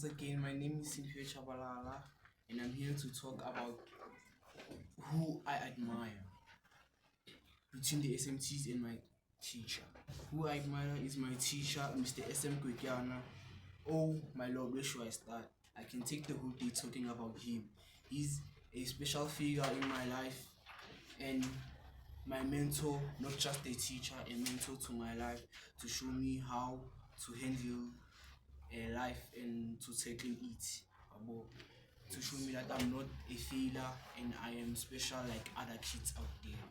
Once again, my name is Simphiwe Tshabalala, and I'm here to talk about who I admire between the SMTs and my teacher. Who I admire is my teacher, Mr. SM Kwekyana. Oh my Lord, where should I start? I can take the whole day talking about him. He's a special figure in my life and my mentor, not just a teacher, a mentor to my life, to show me how to handle a life and to tackle it, to show me that I'm not a failure and I am special like other kids out there.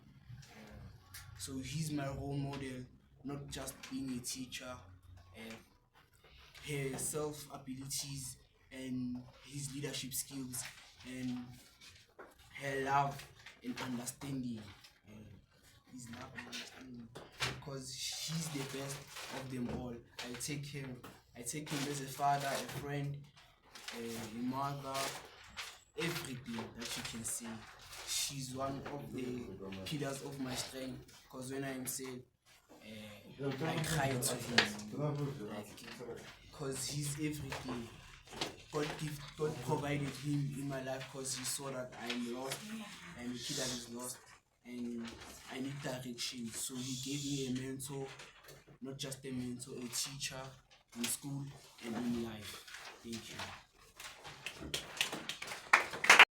So he's my role model, not just being a teacher, his self abilities and his leadership skills and her love and understanding. His love and understanding, because he's the best of them all. I take him as a father, a friend, a mother, everything that you can see. She's one of the pillars of my strength, because when I'm sad, I cry to him, because he's everything. God provided him in my life because he saw that I'm lost, I'm a kid that is lost, and I need direction. So he gave me a mentor, not just a mentor, a teacher in school and in life. Thank you.